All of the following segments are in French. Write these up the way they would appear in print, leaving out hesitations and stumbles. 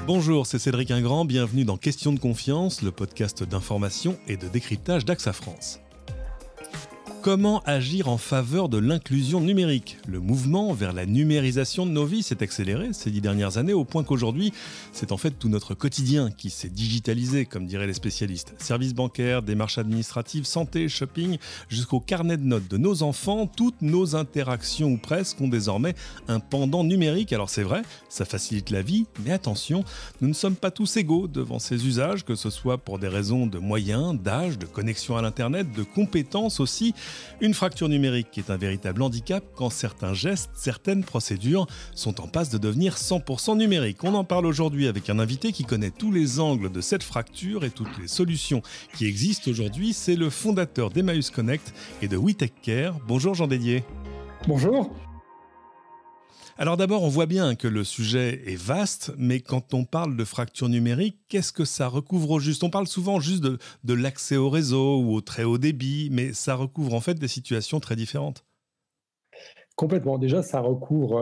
Bonjour, c'est Cédric Ingrand, bienvenue dans Question de confiance, le podcast d'information et de décryptage d'AXA France. Comment agir en faveur de l'inclusion numérique ? Le mouvement vers la numérisation de nos vies s'est accéléré ces 10 dernières années au point qu'aujourd'hui, c'est en fait tout notre quotidien qui s'est digitalisé, comme diraient les spécialistes. Services bancaires, démarches administratives, santé, shopping, jusqu'au carnet de notes de nos enfants, toutes nos interactions ou presque ont désormais un pendant numérique. Alors c'est vrai, ça facilite la vie, mais attention, nous ne sommes pas tous égaux devant ces usages, que ce soit pour des raisons de moyens, d'âge, de connexion à l'internet, de compétences aussi. Une fracture numérique qui est un véritable handicap quand certains gestes, certaines procédures sont en passe de devenir 100% numériques. On en parle aujourd'hui avec un invité qui connaît tous les angles de cette fracture et toutes les solutions qui existent aujourd'hui. C'est le fondateur d'Emmaüs Connect et de WeTakeCare. Bonjour Jean Dédier. Bonjour. Alors d'abord, on voit bien que le sujet est vaste, mais quand on parle de fracture numérique, qu'est-ce que ça recouvre au juste ? On parle souvent juste de l'accès au réseau ou au très haut débit, mais ça recouvre en fait des situations très différentes. Complètement. Déjà, ça recouvre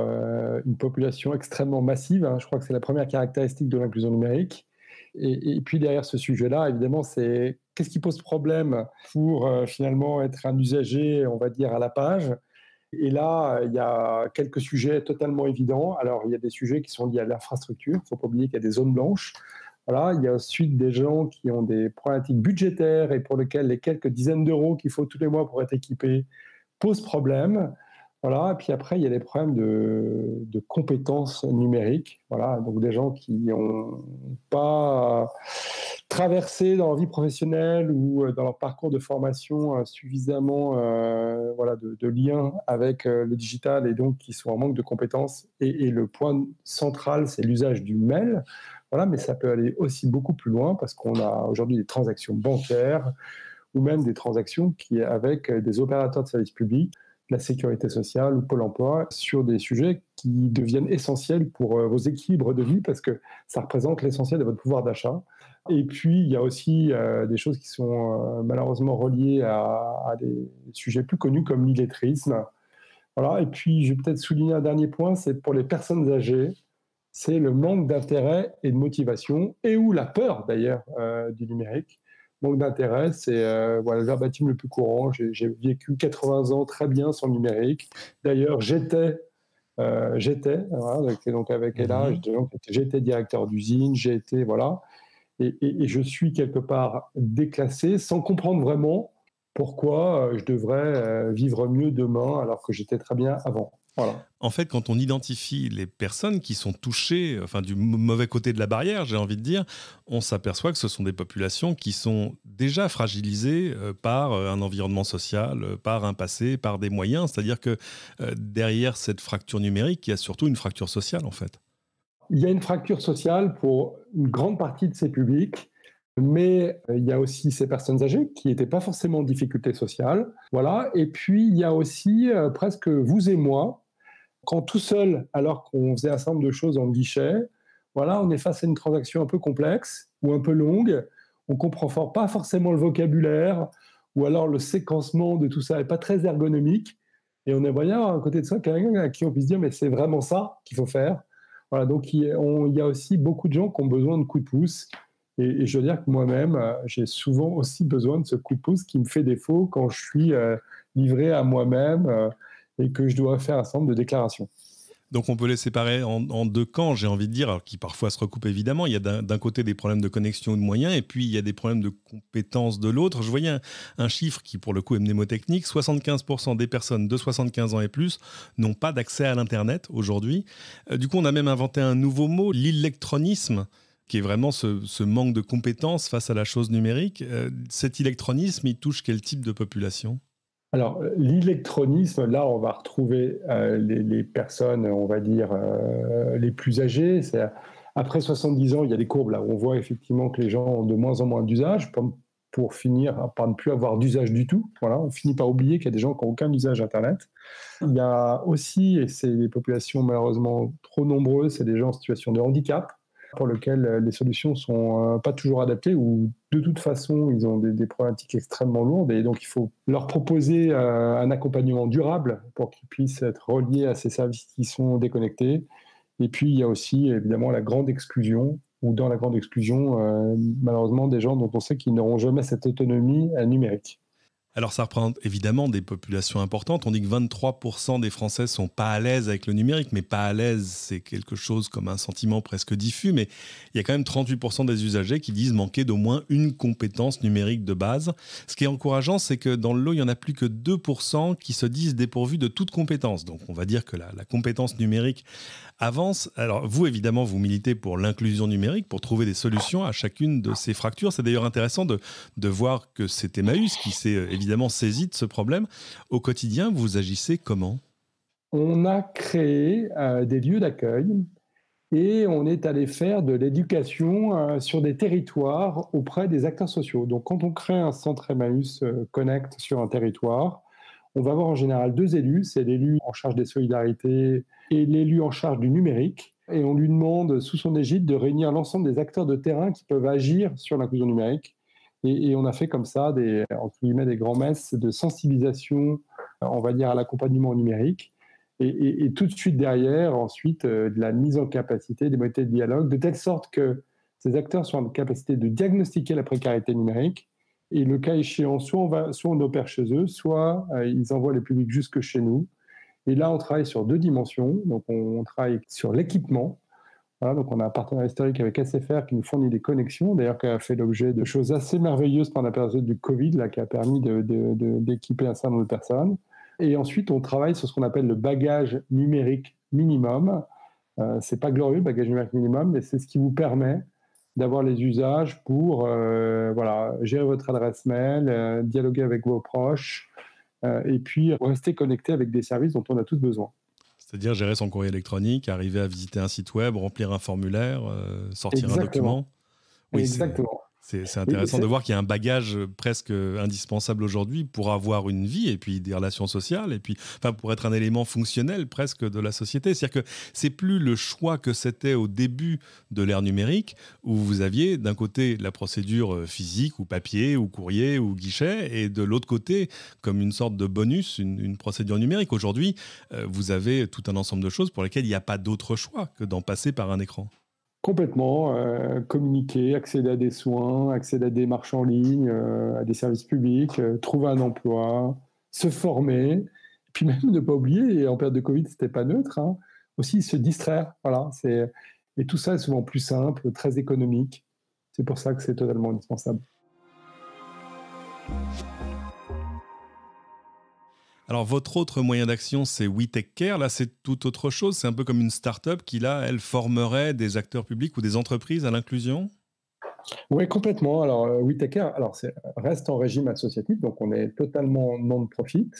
une population extrêmement massive. Je crois que c'est la première caractéristique de l'inclusion numérique. Et puis derrière ce sujet-là, évidemment, c'est qu'est-ce qui pose problème pour finalement être un usager, on va dire, à la page. Et là, il y a quelques sujets totalement évidents. Alors, il y a des sujets qui sont liés à l'infrastructure. Il ne faut pas oublier qu'il y a des zones blanches. Voilà. Il y a ensuite des gens qui ont des problématiques budgétaires et pour lesquels les quelques dizaines d'euros qu'il faut tous les mois pour être équipés posent problème. Voilà. Et puis après, il y a des problèmes de compétences numériques. Voilà. Donc, des gens qui n'ont pas traversé dans leur vie professionnelle ou dans leur parcours de formation suffisamment de liens avec le digital et donc qui sont en manque de compétences. Et le point central, c'est l'usage du mail. Voilà, mais ça peut aller aussi beaucoup plus loin parce qu'on a aujourd'hui des transactions bancaires ou même des transactions avec des opérateurs de services publics, la sécurité sociale ou Pôle emploi, sur des sujets qui deviennent essentiels pour vos équilibres de vie parce que ça représente l'essentiel de votre pouvoir d'achat. Et puis, il y a aussi des choses qui sont malheureusement reliées à des sujets plus connus comme l'illettrisme. Voilà. Et puis, je vais peut-être souligner un dernier point, c'est pour les personnes âgées, c'est le manque d'intérêt et de motivation, et ou la peur d'ailleurs du numérique. Manque d'intérêt, c'est le verbatim le plus courant. J'ai vécu 80 ans très bien sans numérique. D'ailleurs, j'étais donc avec Ella, j'étais directeur d'usine, et je suis quelque part déclassé sans comprendre vraiment pourquoi je devrais vivre mieux demain alors que j'étais très bien avant. Voilà. En fait, quand on identifie les personnes qui sont touchées, du mauvais côté de la barrière, j'ai envie de dire, on s'aperçoit que ce sont des populations qui sont déjà fragilisées par un environnement social, par un passé, par des moyens. C'est-à-dire que derrière cette fracture numérique, il y a surtout une fracture sociale, en fait. Il y a une fracture sociale pour une grande partie de ces publics, mais il y a aussi ces personnes âgées qui n'étaient pas forcément en difficulté sociale. Voilà. Et puis, il y a aussi presque vous et moi, quand tout seul, alors qu'on faisait un certain nombre de choses en guichet, voilà, on est face à une transaction un peu complexe ou un peu longue, on ne comprend pas forcément le vocabulaire, ou alors le séquencement de tout ça n'est pas très ergonomique, et on aimerait bien à côté de ça quelqu'un à qui on puisse dire mais c'est vraiment ça qu'il faut faire. Voilà, donc il y a aussi beaucoup de gens qui ont besoin de coups de pouce, et je veux dire que moi-même, j'ai souvent aussi besoin de ce coup de pouce qui me fait défaut quand je suis livré à moi-même et que je dois faire un certain nombre de déclarations. Donc on peut les séparer en deux camps, j'ai envie de dire, alors qui parfois se recoupent évidemment. Il y a d'un côté des problèmes de connexion ou de moyens, et puis il y a des problèmes de compétences de l'autre. Je voyais un chiffre qui, pour le coup, est mnémotechnique. 75% des personnes de 75 ans et plus n'ont pas d'accès à l'Internet aujourd'hui. Du coup, on a même inventé un nouveau mot, l'illectronisme, qui est vraiment ce manque de compétences face à la chose numérique. Cet illectronisme, il touche quel type de population ? Alors, l'illectronisme, là, on va retrouver les personnes, on va dire, les plus âgées. Après 70 ans, il y a des courbes là où on voit effectivement que les gens ont de moins en moins d'usage pour finir par ne plus avoir d'usage du tout. Voilà, on finit par oublier qu'il y a des gens qui n'ont aucun usage Internet. Il y a aussi, et c'est des populations malheureusement trop nombreuses, c'est des gens en situation de handicap, pour lesquels les solutions ne sont pas toujours adaptées ou de toute façon, ils ont des problématiques extrêmement lourdes et donc il faut leur proposer un accompagnement durable pour qu'ils puissent être reliés à ces services qui sont déconnectés. Et puis, il y a aussi évidemment la grande exclusion ou dans la grande exclusion, malheureusement, des gens dont on sait qu'ils n'auront jamais cette autonomie numérique. Alors ça représente évidemment des populations importantes. On dit que 23% des Français ne sont pas à l'aise avec le numérique, mais pas à l'aise, c'est quelque chose comme un sentiment presque diffus. Mais il y a quand même 38% des usagers qui disent manquer d'au moins une compétence numérique de base. Ce qui est encourageant, c'est que dans le lot, il n'y en a plus que 2% qui se disent dépourvus de toute compétence. Donc on va dire que la compétence numérique avance. Alors vous, évidemment, vous militez pour l'inclusion numérique, pour trouver des solutions à chacune de ces fractures. C'est d'ailleurs intéressant de voir que c'est Emmaüs qui s'est évidemment saisi de ce problème. Au quotidien, vous agissez comment ? On a créé des lieux d'accueil et on est allé faire de l'éducation sur des territoires auprès des acteurs sociaux. Donc quand on crée un centre Emmaüs Connect sur un territoire, on va avoir en général 2 élus, c'est l'élu en charge des solidarités et l'élu en charge du numérique. Et on lui demande, sous son égide, de réunir l'ensemble des acteurs de terrain qui peuvent agir sur l'inclusion numérique. Et on a fait comme ça entre guillemets, des grands-messes de sensibilisation, on va dire, à l'accompagnement au numérique. Et tout de suite derrière, ensuite, de la mise en capacité, des modalités de dialogue, de telle sorte que ces acteurs soient en capacité de diagnostiquer la précarité numérique. Et le cas échéant, soit on opère chez eux, soit ils envoient les publics jusque chez nous. Et là, on travaille sur 2 dimensions. Donc, on travaille sur l'équipement. Voilà, donc on a un partenariat historique avec SFR qui nous fournit des connexions, d'ailleurs qui a fait l'objet de choses assez merveilleuses pendant la période du Covid, là, qui a permis d'équiper un certain nombre de personnes. Et ensuite, on travaille sur ce qu'on appelle le bagage numérique minimum. C'est pas glorieux, le bagage numérique minimum, mais c'est ce qui vous permet d'avoir les usages pour gérer votre adresse mail, dialoguer avec vos proches, et puis rester connecté avec des services dont on a tous besoin. C'est-à-dire gérer son courrier électronique, arriver à visiter un site web, remplir un formulaire, sortir Exactement. un document. Oui, exactement. C'est intéressant de voir qu'il y a un bagage presque indispensable aujourd'hui pour avoir une vie et puis des relations sociales et puis pour être un élément fonctionnel presque de la société. C'est-à-dire que c'est plus le choix que c'était au début de l'ère numérique où vous aviez d'un côté la procédure physique ou papier ou courrier ou guichet et de l'autre côté comme une sorte de bonus, une procédure numérique. Aujourd'hui, vous avez tout un ensemble de choses pour lesquelles il n'y a pas d'autre choix que d'en passer par un écran. Complètement, communiquer, accéder à des soins, accéder à des marches en ligne, à des services publics, trouver un emploi, se former, puis même ne pas oublier, et en période de Covid, c'était pas neutre, aussi se distraire. Voilà, et tout ça est souvent plus simple, très économique. C'est pour ça que c'est totalement indispensable. Alors, votre autre moyen d'action, c'est We Take Care. Là, c'est tout autre chose. C'est un peu comme une start-up qui, là, elle formerait des acteurs publics ou des entreprises à l'inclusion ? Oui, complètement. Alors, We Take Care reste en régime associatif, donc on est totalement non-profit.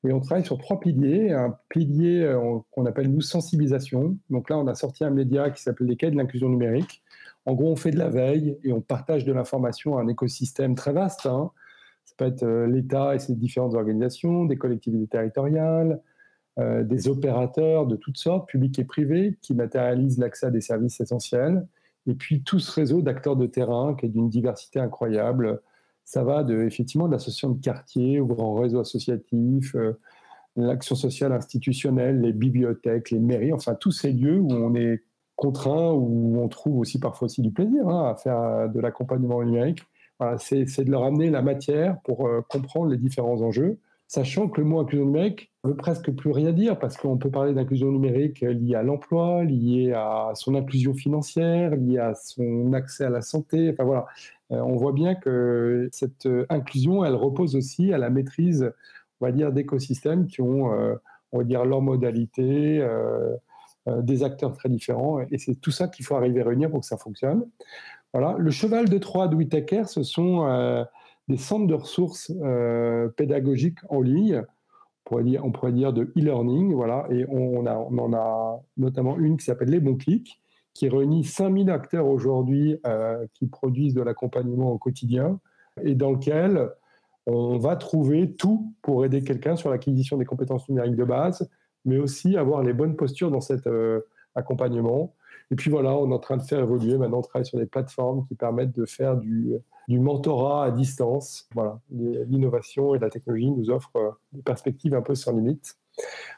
Et on travaille sur 3 piliers. Un pilier qu'on appelle, nous, sensibilisation. Donc là, on a sorti un média qui s'appelle Les Cahiers de l'inclusion numérique. En gros, on fait de la veille et on partage de l'information à un écosystème très vaste, Ça peut être l'État et ses différentes organisations, des collectivités territoriales, des opérateurs de toutes sortes, publics et privés, qui matérialisent l'accès à des services essentiels. Et puis tout ce réseau d'acteurs de terrain qui est d'une diversité incroyable. Ça va effectivement de l'association de quartier au grand réseau associatif, l'action sociale institutionnelle, les bibliothèques, les mairies, enfin tous ces lieux où on est contraint, où on trouve aussi parfois aussi du plaisir à faire de l'accompagnement numérique. Voilà, c'est de leur amener la matière pour comprendre les différents enjeux, sachant que le mot inclusion numérique ne veut presque plus rien dire, parce qu'on peut parler d'inclusion numérique liée à l'emploi, liée à son inclusion financière, liée à son accès à la santé. Enfin voilà, on voit bien que cette inclusion, elle repose aussi à la maîtrise, on va dire, d'écosystèmes qui ont, on va dire, leurs modalités, des acteurs très différents, et c'est tout ça qu'il faut arriver à réunir pour que ça fonctionne. Voilà. Le cheval de Troie de We Take Care, ce sont des centres de ressources pédagogiques en ligne, on pourrait dire de e-learning, voilà. Et on en a notamment une qui s'appelle Les Bons Clics, qui réunit 5000 acteurs aujourd'hui qui produisent de l'accompagnement au quotidien, et dans lequel on va trouver tout pour aider quelqu'un sur l'acquisition des compétences numériques de base, mais aussi avoir les bonnes postures dans cet accompagnement. Et puis voilà, on est en train de faire évoluer. Maintenant, on travaille sur des plateformes qui permettent de faire du mentorat à distance. Voilà, l'innovation et la technologie nous offrent des perspectives un peu sans limite.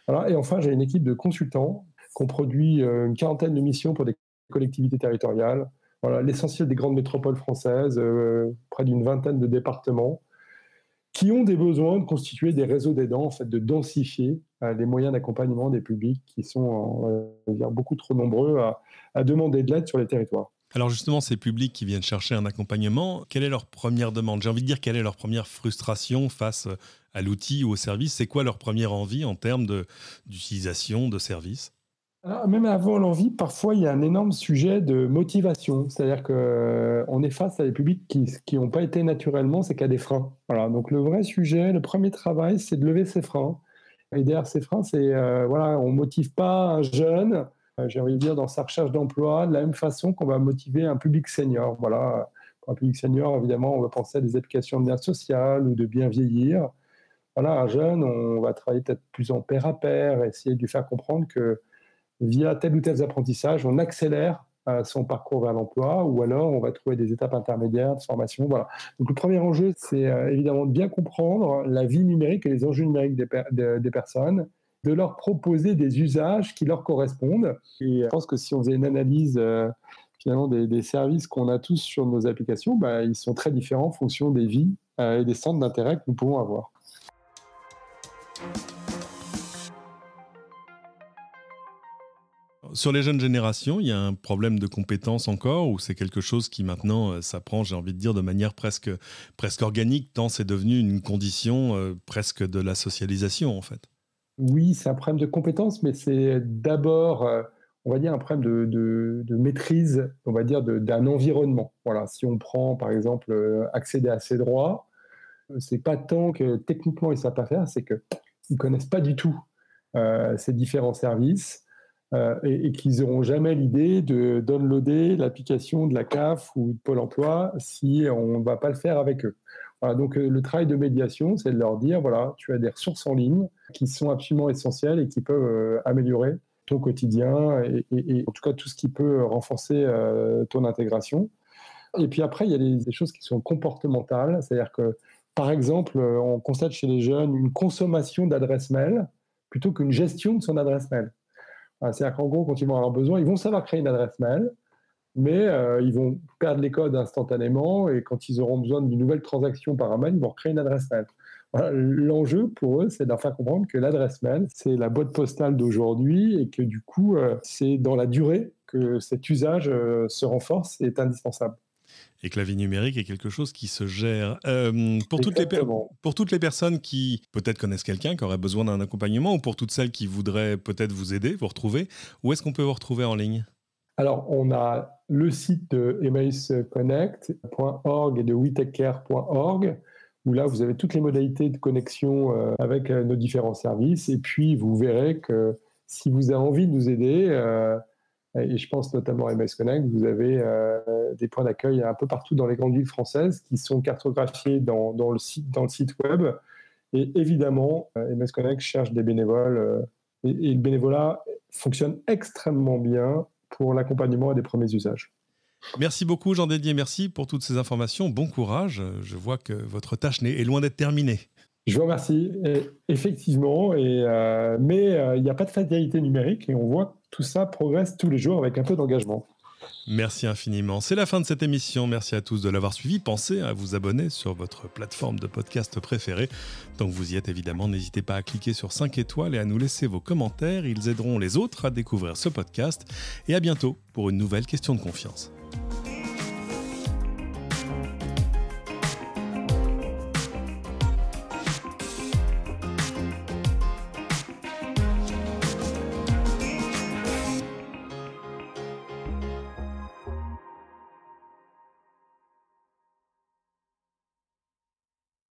Voilà. Et enfin, j'ai une équipe de consultants qu'on produit une 40aine de missions pour des collectivités territoriales. voilà, l'essentiel des grandes métropoles françaises, près d'une vingtaine de départements, qui ont des besoins de constituer des réseaux d'aidants, en fait, de densifier les moyens d'accompagnement des publics qui sont beaucoup trop nombreux à demander de l'aide sur les territoires. Alors justement, ces publics qui viennent chercher un accompagnement, quelle est leur première demande ? J'ai envie de dire, quelle est leur première frustration face à l'outil ou au service ? C'est quoi leur première envie en termes d'utilisation de services ? Alors, même avant l'envie, parfois, il y a un énorme sujet de motivation. C'est-à-dire qu'on est face à des publics qui n'ont pas été naturellement, c'est qu'il y a des freins. Voilà. Donc le vrai sujet, le premier travail, c'est de lever ces freins. Et derrière ces freins, c'est, on ne motive pas un jeune, j'ai envie de dire, dans sa recherche d'emploi, de la même façon qu'on va motiver un public senior. Voilà. Pour un public senior, évidemment, on va penser à des applications de lien social ou de bien vieillir. Voilà, un jeune, on va travailler peut-être plus en pair à pair, essayer de lui faire comprendre que via tel ou tel apprentissage, on accélère son parcours vers l'emploi, ou alors on va trouver des étapes intermédiaires de formation. Voilà. Donc le premier enjeu, c'est évidemment de bien comprendre la vie numérique et les enjeux numériques des personnes, de leur proposer des usages qui leur correspondent. Et je pense que si on faisait une analyse finalement des services qu'on a tous sur nos applications, ils sont très différents en fonction des vies et des centres d'intérêt que nous pouvons avoir. Sur les jeunes générations, il y a un problème de compétences encore, ou c'est quelque chose qui maintenant s'apprend, j'ai envie de dire, de manière presque organique, tant c'est devenu une condition presque de la socialisation, en fait. Oui, c'est un problème de compétences, mais c'est d'abord, on va dire, un problème de maîtrise, on va dire, d'un environnement. Voilà. Si on prend, par exemple, accéder à ses droits, c'est pas tant que techniquement ils ne savent pas faire, c'est qu'ils ne connaissent pas du tout ces différents services. Et qu'ils n'auront jamais l'idée de downloader l'application de la CAF ou de Pôle emploi si on ne va pas le faire avec eux. Voilà, donc le travail de médiation, c'est de leur dire, voilà, tu as des ressources en ligne qui sont absolument essentielles et qui peuvent améliorer ton quotidien et en tout cas tout ce qui peut renforcer ton intégration. Et puis après, il y a des choses qui sont comportementales, c'est-à-dire que, par exemple, on constate chez les jeunes une consommation d'adresses mail plutôt qu'une gestion de son adresse mail. C'est-à-dire qu'en gros, quand ils vont avoir besoin, ils vont savoir créer une adresse mail, mais ils vont perdre les codes instantanément et quand ils auront besoin d'une nouvelle transaction par un mail, ils vont recréer une adresse mail. Voilà, l'enjeu pour eux, c'est de leur faire comprendre que l'adresse mail, c'est la boîte postale d'aujourd'hui et que du coup, c'est dans la durée que cet usage se renforce et est indispensable. Et que la vie numérique est quelque chose qui se gère. Pour toutes les personnes qui peut-être connaissent quelqu'un qui aurait besoin d'un accompagnement ou pour toutes celles qui voudraient peut-être vous aider, vous retrouver, où est-ce qu'on peut vous retrouver en ligne ? Alors, on a le site de emmaüsconnect.org et de wetechcare.org où là, vous avez toutes les modalités de connexion avec nos différents services. Et puis, vous verrez que si vous avez envie de nous aider, et je pense notamment à Emmaüs Connect, vous avez des points d'accueil un peu partout dans les grandes villes françaises qui sont cartographiés dans le site web. Et évidemment, Emmaüs Connect cherche des bénévoles et le bénévolat fonctionne extrêmement bien pour l'accompagnement et des premiers usages. Merci beaucoup Jean Dédier, merci pour toutes ces informations. Bon courage, je vois que votre tâche est loin d'être terminée. Je vous remercie. Effectivement, mais il n'y a pas de fatalité numérique et on voit que tout ça progresse tous les jours avec un peu d'engagement. Merci infiniment. C'est la fin de cette émission. Merci à tous de l'avoir suivi. Pensez à vous abonner sur votre plateforme de podcast préférée. Tant que vous y êtes, évidemment, n'hésitez pas à cliquer sur 5 étoiles et à nous laisser vos commentaires. Ils aideront les autres à découvrir ce podcast. Et à bientôt pour une nouvelle question de confiance.